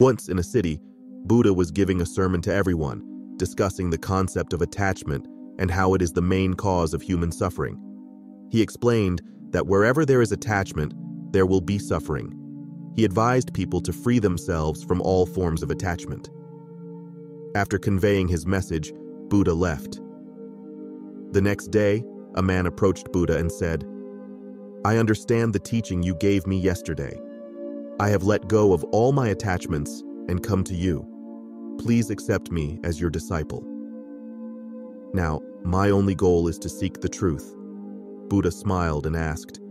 Once in a city, Buddha was giving a sermon to everyone, discussing the concept of attachment and how it is the main cause of human suffering. He explained that wherever there is attachment, there will be suffering. He advised people to free themselves from all forms of attachment. After conveying his message, Buddha left. The next day, a man approached Buddha and said, "I understand the teaching you gave me yesterday. I have let go of all my attachments and come to you. Please accept me as your disciple. Now, my only goal is to seek the truth." Buddha smiled and asked,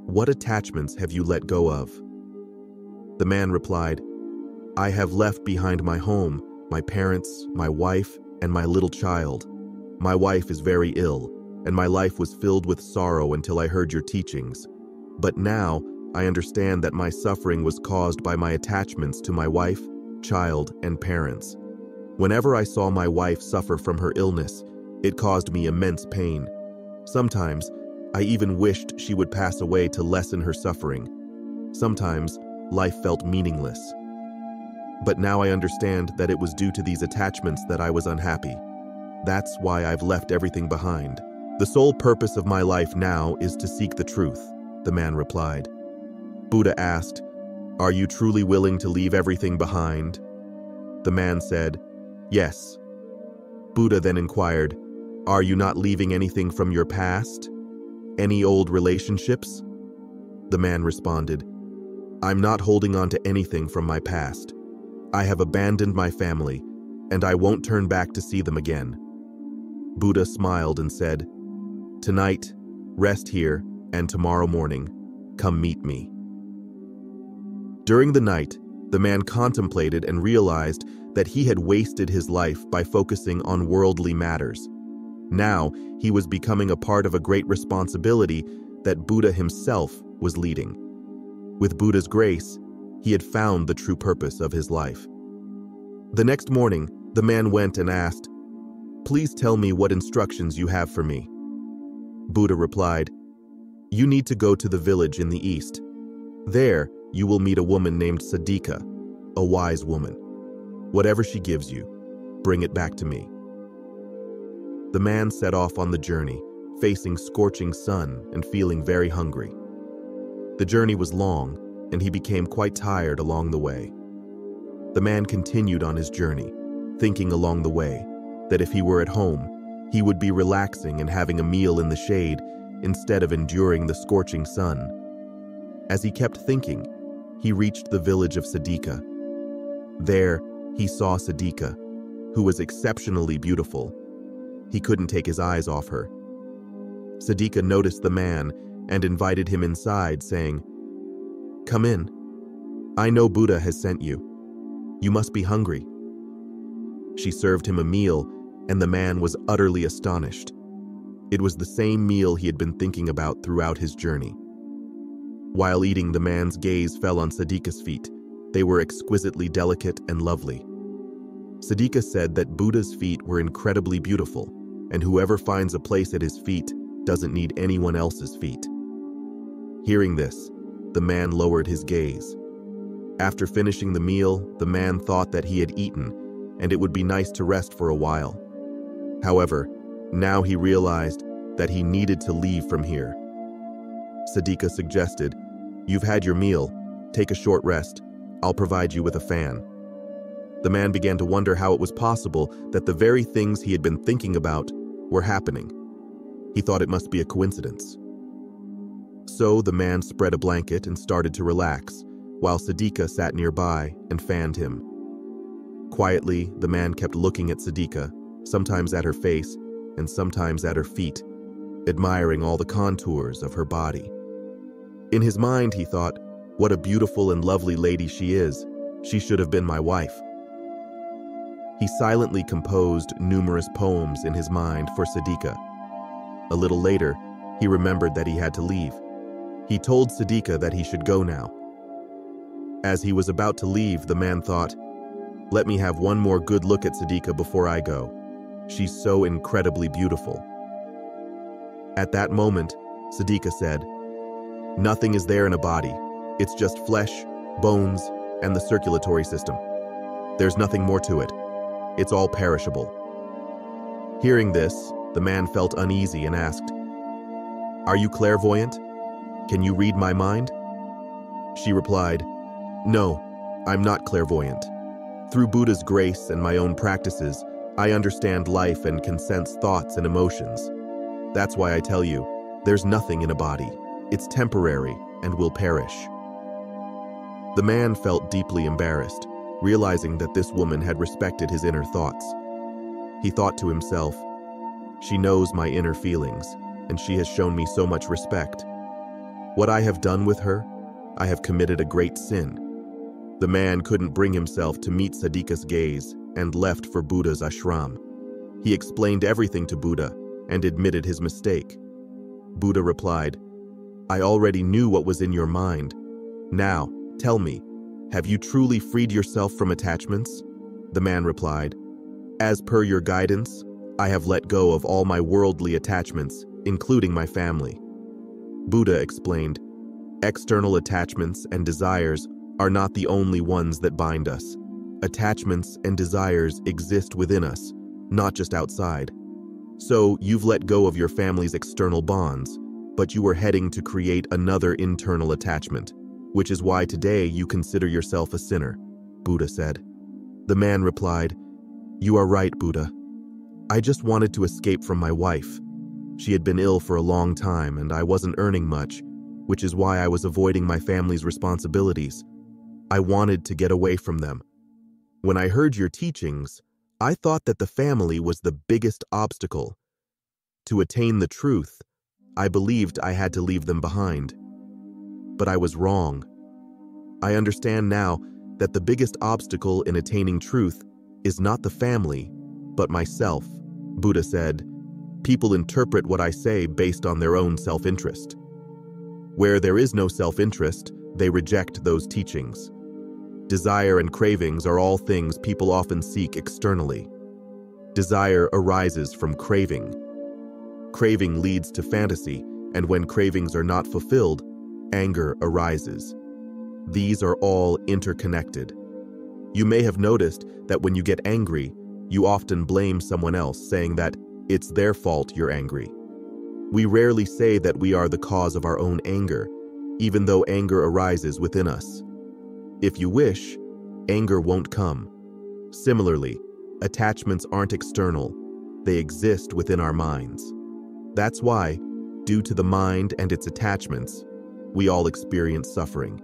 "What attachments have you let go of?" The man replied, "I have left behind my home, my parents, my wife, and my little child. My wife is very ill, and my life was filled with sorrow until I heard your teachings. But now, I understand that my suffering was caused by my attachments to my wife, child, and parents. Whenever I saw my wife suffer from her illness, it caused me immense pain. Sometimes, I even wished she would pass away to lessen her suffering. Sometimes, life felt meaningless. But now I understand that it was due to these attachments that I was unhappy. That's why I've left everything behind. The sole purpose of my life now is to seek the truth," the man replied. Buddha asked, "Are you truly willing to leave everything behind?" The man said, "Yes." Buddha then inquired, "Are you not leaving anything from your past? Any old relationships?" The man responded, "I'm not holding on to anything from my past. I have abandoned my family, and I won't turn back to see them again." Buddha smiled and said, "Tonight, rest here, and tomorrow morning, come meet me." During the night, the man contemplated and realized that he had wasted his life by focusing on worldly matters. Now, he was becoming a part of a great responsibility that Buddha himself was leading. With Buddha's grace, he had found the true purpose of his life. The next morning, the man went and asked, "Please tell me what instructions you have for me." Buddha replied, "You need to go to the village in the east. There, you will meet a woman named Sadika, a wise woman. Whatever she gives you, bring it back to me." The man set off on the journey, facing scorching sun and feeling very hungry. The journey was long, and he became quite tired along the way. The man continued on his journey, thinking along the way that if he were at home, he would be relaxing and having a meal in the shade instead of enduring the scorching sun. As he kept thinking, he reached the village of Sadika. There, he saw Sadika, who was exceptionally beautiful. He couldn't take his eyes off her. Sadika noticed the man and invited him inside, saying, "Come in. I know Buddha has sent you. You must be hungry." She served him a meal, and the man was utterly astonished. It was the same meal he had been thinking about throughout his journey. While eating, the man's gaze fell on Sadika's feet. They were exquisitely delicate and lovely. Sadika said that Buddha's feet were incredibly beautiful, and whoever finds a place at his feet doesn't need anyone else's feet. Hearing this, the man lowered his gaze. After finishing the meal, the man thought that he had eaten, and it would be nice to rest for a while. However, now he realized that he needed to leave from here. Sadika suggested, "You've had your meal. Take a short rest. I'll provide you with a fan." The man began to wonder how it was possible that the very things he had been thinking about were happening. He thought it must be a coincidence. So the man spread a blanket and started to relax, while Sadika sat nearby and fanned him. Quietly, the man kept looking at Sadika, sometimes at her face and sometimes at her feet, admiring all the contours of her body. In his mind, he thought, "What a beautiful and lovely lady she is. She should have been my wife." He silently composed numerous poems in his mind for Sadika. A little later, he remembered that he had to leave. He told Sadika that he should go now. As he was about to leave, the man thought, "Let me have one more good look at Sadika before I go. She's so incredibly beautiful." At that moment, Sadika said, "Nothing is there in a body. It's just flesh, bones, and the circulatory system. There's nothing more to it. It's all perishable. Hearing this, the man felt uneasy and asked, "Are you clairvoyant? Can you read my mind?" She replied, "No, I'm not clairvoyant. Through Buddha's grace and my own practices, I understand life and can sense thoughts and emotions. That's why I tell you, there's nothing in a body. It's temporary and will perish." The man felt deeply embarrassed, realizing that this woman had respected his inner thoughts. He thought to himself, "She knows my inner feelings, and she has shown me so much respect. What I have done with her, I have committed a great sin." The man couldn't bring himself to meet Sadika's gaze and left for Buddha's ashram. He explained everything to Buddha and admitted his mistake. Buddha replied, "I already knew what was in your mind. Now, tell me, have you truly freed yourself from attachments?" The man replied, "As per your guidance, I have let go of all my worldly attachments, including my family." Buddha explained, "External attachments and desires are not the only ones that bind us. Attachments and desires exist within us, not just outside. So you've let go of your family's external bonds, but you were heading to create another internal attachment, which is why today you consider yourself a sinner," Buddha said. The man replied, "You are right, Buddha. I just wanted to escape from my wife. She had been ill for a long time and I wasn't earning much, which is why I was avoiding my family's responsibilities. I wanted to get away from them. When I heard your teachings, I thought that the family was the biggest obstacle. To attain the truth, I believed I had to leave them behind. But I was wrong. I understand now that the biggest obstacle in attaining truth is not the family, but myself." Buddha said, "People interpret what I say based on their own self-interest. Where there is no self-interest, they reject those teachings. Desire and cravings are all things people often seek externally. Desire arises from craving. Craving leads to fantasy, and when cravings are not fulfilled, anger arises. These are all interconnected. You may have noticed that when you get angry, you often blame someone else, saying that it's their fault you're angry. We rarely say that we are the cause of our own anger, even though anger arises within us. If you wish, anger won't come. Similarly, attachments aren't external, they exist within our minds. That's why, due to the mind and its attachments, we all experience suffering."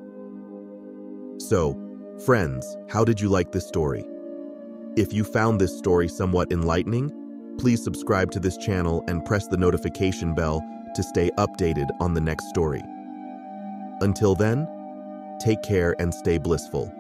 So, friends, how did you like this story? If you found this story somewhat enlightening, please subscribe to this channel and press the notification bell to stay updated on the next story. Until then, take care and stay blissful.